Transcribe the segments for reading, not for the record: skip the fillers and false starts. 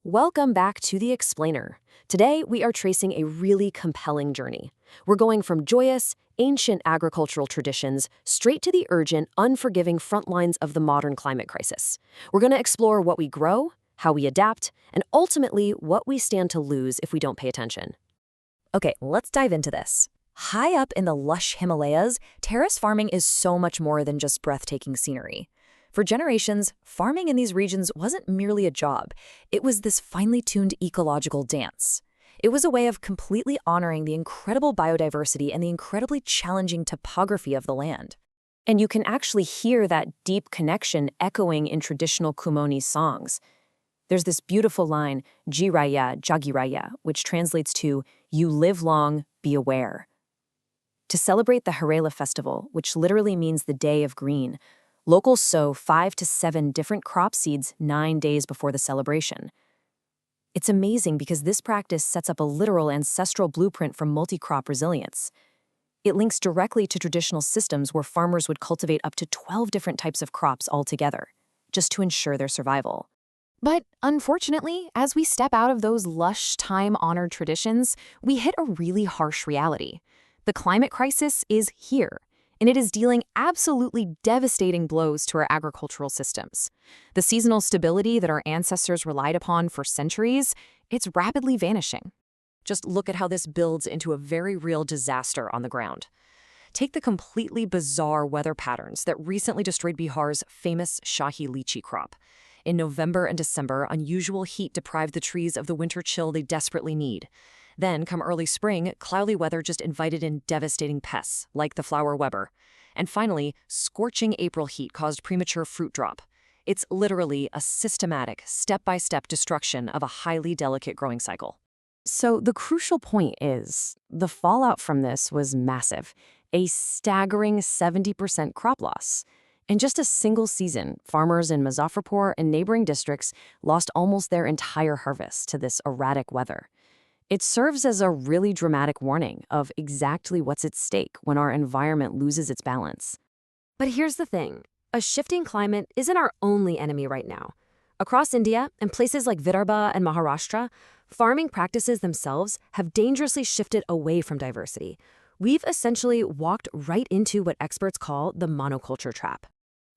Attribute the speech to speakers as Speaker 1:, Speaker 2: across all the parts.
Speaker 1: Welcome back to The Explainer. Today, we are tracing a really compelling journey. We're going from joyous, ancient agricultural traditions straight to the urgent, unforgiving front lines of the modern climate crisis. We're going to explore what we grow, how we adapt, and ultimately what we stand to lose if we don't pay attention.
Speaker 2: Okay, let's dive into this. High up in the lush Himalayas, terrace farming is so much more than just breathtaking scenery. For generations, farming in these regions wasn't merely a job. It was this finely tuned ecological dance. It was a way of completely honoring the incredible biodiversity and the incredibly challenging topography of the land.
Speaker 1: And you can actually hear that deep connection echoing in traditional Kumoni songs. There's this beautiful line, Jiraya, Jagiraya, which translates to, "You live long, be aware." To celebrate the Harela Festival, which literally means the Day of Green, locals sow 5 to 7 different crop seeds 9 days before the celebration. It's amazing because this practice sets up a literal ancestral blueprint for multi-crop resilience. It links directly to traditional systems where farmers would cultivate up to 12 different types of crops altogether, just to ensure their survival.
Speaker 3: But unfortunately, as we step out of those lush, time-honored traditions, we hit a really harsh reality. The climate crisis is here, and it is dealing absolutely devastating blows to our agricultural systems. The seasonal stability that our ancestors relied upon for centuries, it's rapidly vanishing.
Speaker 2: Just look at how this builds into a very real disaster on the ground. Take the completely bizarre weather patterns that recently destroyed Bihar's famous Shahi lychee crop. In November and December, unusual heat deprived the trees of the winter chill they desperately need. Then, come early spring, cloudy weather just invited in devastating pests, like the flower Weber. And finally, scorching April heat caused premature fruit drop. It's literally a systematic, step-by-step destruction of a highly delicate growing cycle.
Speaker 1: So the crucial point is, the fallout from this was massive, a staggering 70% crop loss. In just a single season, farmers in Muzaffarpur and neighboring districts lost almost their entire harvest to this erratic weather. It serves as a really dramatic warning of exactly what's at stake when our environment loses its balance.
Speaker 3: But here's the thing. A shifting climate isn't our only enemy right now. Across India and places like Vidarbha and Maharashtra, farming practices themselves have dangerously shifted away from diversity. We've essentially walked right into what experts call the monoculture trap.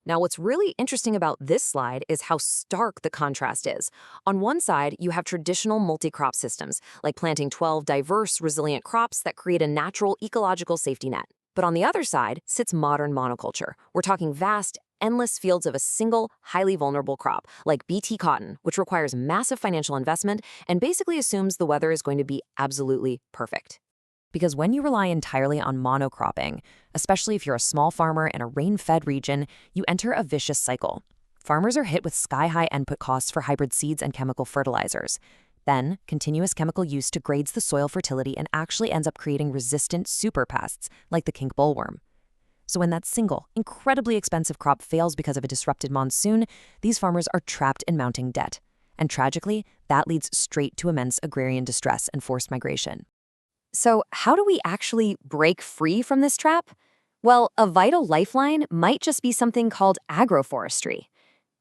Speaker 2: Now, what's really interesting about this slide is how stark the contrast is. On one side, you have traditional multi-crop systems, like planting 12 diverse, resilient crops that create a natural ecological safety net. But on the other side sits modern monoculture. We're talking vast, endless fields of a single, highly vulnerable crop, like Bt cotton, which requires massive financial investment and basically assumes the weather is going to be absolutely perfect.
Speaker 1: Because when you rely entirely on monocropping, especially if you're a small farmer in a rain-fed region, you enter a vicious cycle. Farmers are hit with sky-high input costs for hybrid seeds and chemical fertilizers. Then, continuous chemical use degrades the soil fertility and actually ends up creating resistant superpests like the kink bollworm. So when that single, incredibly expensive crop fails because of a disrupted monsoon, these farmers are trapped in mounting debt. And tragically, that leads straight to immense agrarian distress and forced migration.
Speaker 2: So how do we actually break free from this trap? Well, a vital lifeline might just be something called agroforestry.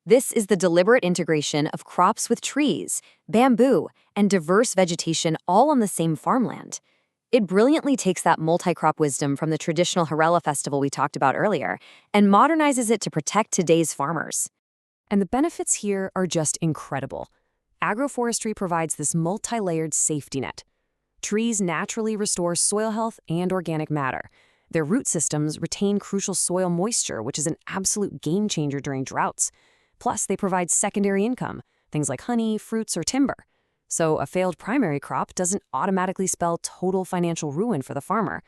Speaker 2: This is the deliberate integration of crops with trees, bamboo, and diverse vegetation all on the same farmland. It brilliantly takes that multi-crop wisdom from the traditional Harela Festival we talked about earlier and modernizes it to protect today's farmers.
Speaker 1: And the benefits here are just incredible. Agroforestry provides this multi-layered safety net. Trees naturally restore soil health and organic matter. Their root systems retain crucial soil moisture, which is an absolute game changer during droughts. Plus, they provide secondary income, things like honey, fruits, or timber. So a failed primary crop doesn't automatically spell total financial ruin for the farmer.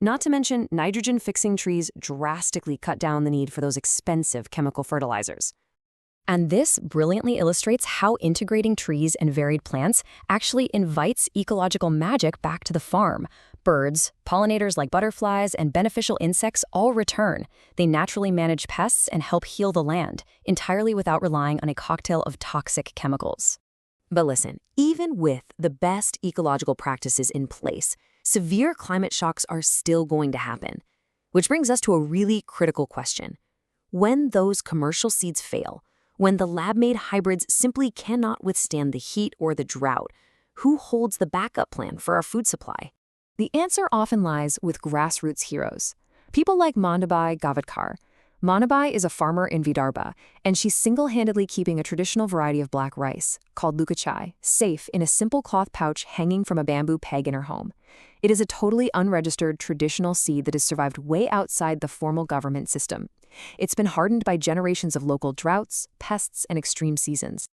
Speaker 1: Not to mention, nitrogen-fixing trees drastically cut down the need for those expensive chemical fertilizers. And this brilliantly illustrates how integrating trees and varied plants actually invites ecological magic back to the farm. Birds, pollinators like butterflies, and beneficial insects all return. They naturally manage pests and help heal the land, entirely without relying on a cocktail of toxic chemicals.
Speaker 2: But listen, even with the best ecological practices in place, severe climate shocks are still going to happen. Which brings us to a really critical question. When those commercial seeds fail, when the lab-made hybrids simply cannot withstand the heat or the drought? Who holds the backup plan for our food supply?
Speaker 3: The answer often lies with grassroots heroes. People like Mandabai Gavatkar. Mandabai is a farmer in Vidarbha, and she's single-handedly keeping a traditional variety of black rice, called lukachai, safe in a simple cloth pouch hanging from a bamboo peg in her home. It is a totally unregistered traditional seed that has survived way outside the formal government system. It's been hardened by generations of local droughts, pests, and extreme seasons.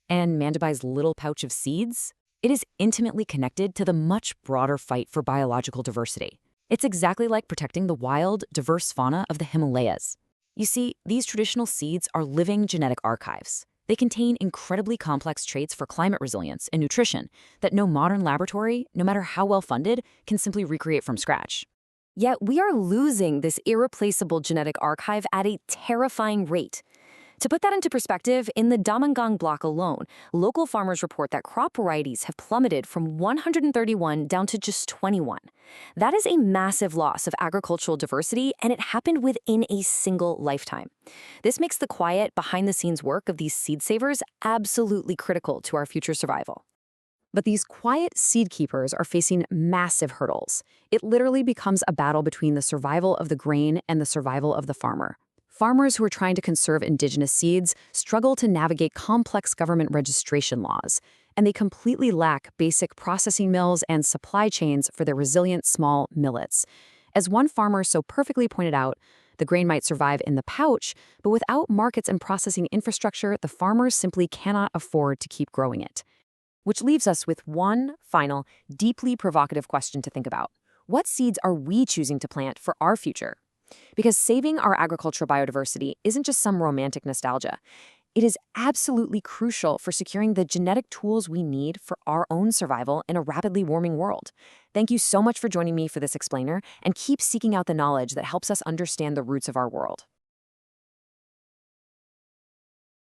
Speaker 2: And Mandabai's little pouch of seeds? It is intimately connected to the much broader fight for biological diversity. It's exactly like protecting the wild, diverse fauna of the Himalayas. You see, these traditional seeds are living genetic archives. They contain incredibly complex traits for climate resilience and nutrition that no modern laboratory, no matter how well funded, can simply recreate from scratch. Yet we are losing this irreplaceable genetic archive at a terrifying rate. To put that into perspective, in the Damangang block alone, local farmers report that crop varieties have plummeted from 131 down to just 21. That is a massive loss of agricultural diversity, and it happened within a single lifetime. This makes the quiet, behind-the-scenes work of these seed savers absolutely critical to our future survival.
Speaker 3: But these quiet seed keepers are facing massive hurdles. It literally becomes a battle between the survival of the grain and the survival of the farmer. Farmers who are trying to conserve indigenous seeds struggle to navigate complex government registration laws, and they completely lack basic processing mills and supply chains for their resilient small millets. As one farmer so perfectly pointed out, the grain might survive in the pouch, but without markets and processing infrastructure, the farmers simply cannot afford to keep growing it. Which leaves us with one final, deeply provocative question to think about. What seeds are we choosing to plant for our future? Because saving our agricultural biodiversity isn't just some romantic nostalgia. It is absolutely crucial for securing the genetic tools we need for our own survival in a rapidly warming world. Thank you so much for joining me for this explainer, and keep seeking out the knowledge that helps us understand the roots of our world.